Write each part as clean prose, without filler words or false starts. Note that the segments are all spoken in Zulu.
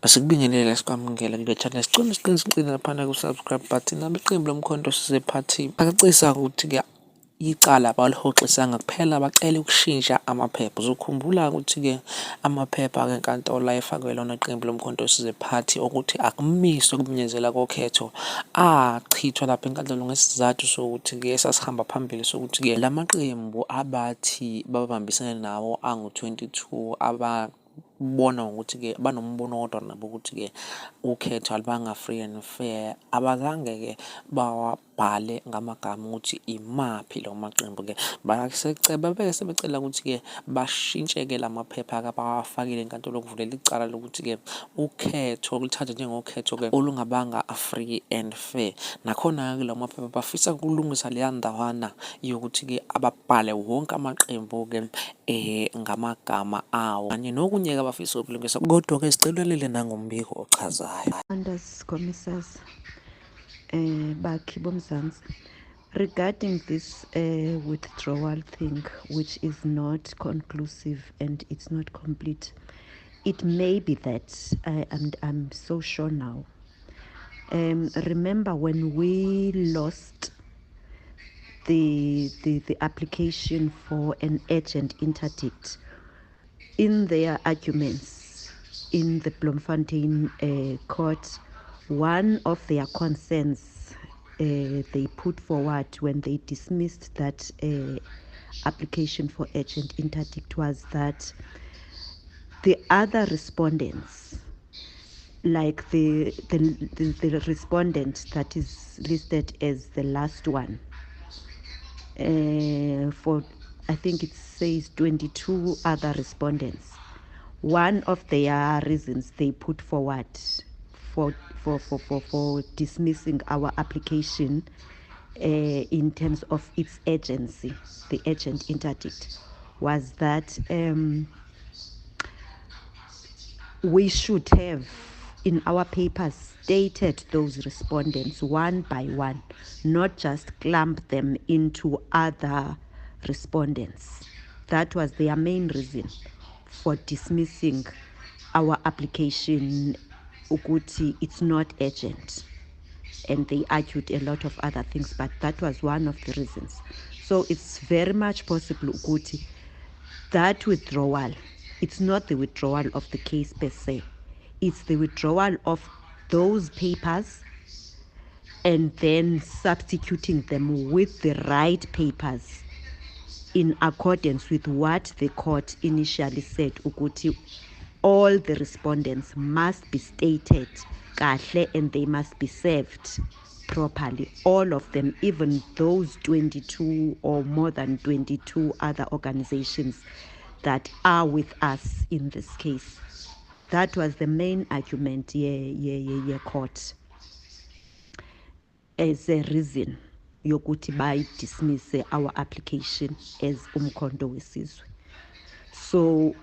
Asikubingelele sikwamukela kule channel sicela siqinisile laphana ku-subscribe button nabe iqembu lomkhonto sisephathi akacisa ukuthi-ke icala abalihoxisanga kuphela bacele ukushintsha amaphepha. Uzokhumbula ukuthi-ke amaphepha-ke enkantolo ayefakwe lona iqembu lomkhonto sisephathi ukuthi akumiswe ukumenyezela kokhetho achithwa lapha enkantolo ngesizathu sokuthi-ke sasihamba phambili sokuthi-ke la maqembu abathi babambisene nawo angu-22 bona ukuthi-ke banombono wodwa nabo ukuthi-ke ukhetho alibanga free and fair, abazange-ke bawabhale ngamagama ukuthi imaphi lawo maqembu-ke. Babeke sebecela ukuthi-ke bashintshe-ke la maphepha-ke abawafakile enkantolo ukuvulela icala lokuthi-ke ukhetho lithathwe njengokhetho-ke olungabanga free and fair. Nakhona-ke lawo maphepha bafisa ukulungisa leya ndawana yokuthi-ke ababhale wonke amaqembu-ke ngamagama awo kanye nokunye-ke abafisa ukulungisa, kodwa-ke sicelelele nangombiko ochazayo. Commissaries Bakhi Bomzansi, regarding this withdrawal thing, which is not conclusive and it's not complete, it may be that I'm so sure now. Remember when we lost the application for an urgent interdict, in their arguments in the Bloemfontein court, one of their concerns they put forward when they dismissed that application for urgent interdict was that the other respondents, like the respondent that is listed as the last one, for I think it says 22 other respondents, one of their reasons they put forward for dismissing our application in terms of its urgency, the urgent interdict, was that we should have in our papers stated those respondents one by one, not just clump them into other respondents. That was their main reason for dismissing our application, ukuthi it's not urgent, and they argued a lot of other things, but that was one of the reasons. So it's very much possible ukuthi that withdrawal, it's not the withdrawal of the case per se, it's the withdrawal of those papers and then substituting them with the right papers in accordance with what the court initially said, ukuthi all the respondents must be stated kahle and they must be served properly, all of them, even those 22 or more than 22 other organizations that are with us in this case. That was the main argument court as a reason yokuthi dismiss our application as umkhonto wesizwe. So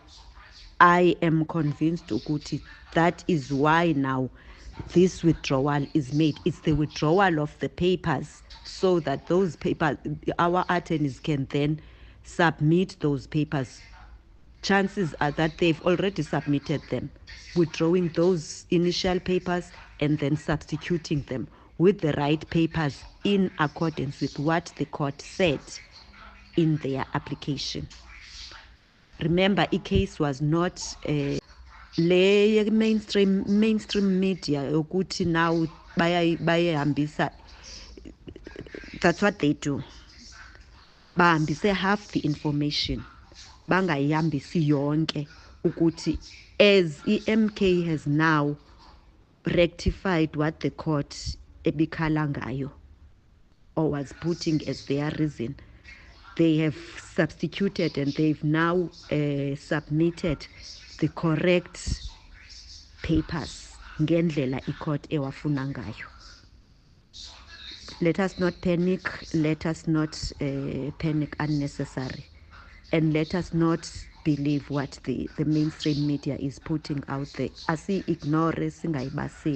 I am convinced ukuthi that is why now this withdrawal is made. It's the withdrawal of the papers so that those papers, our attorneys can then submit those papers. Chances are that they've already submitted them, withdrawing those initial papers and then substituting them with the right papers in accordance with what the court said in their application. Remember, a case was not mainstream media ukuthi now bayahambisa. That's what they do. Bahambise half the information, bangayihambisi yonke, ukuthi as MK has now rectified what the court ebikhala ngayo or was putting as their reason. They have substituted and they've now submitted the correct papers ngendlela icourt ewafuna ngayo. Let us not panic, let us not panic unnecessary, and let us not believe what the mainstream media is putting out there. Asi ignore singayibaseli.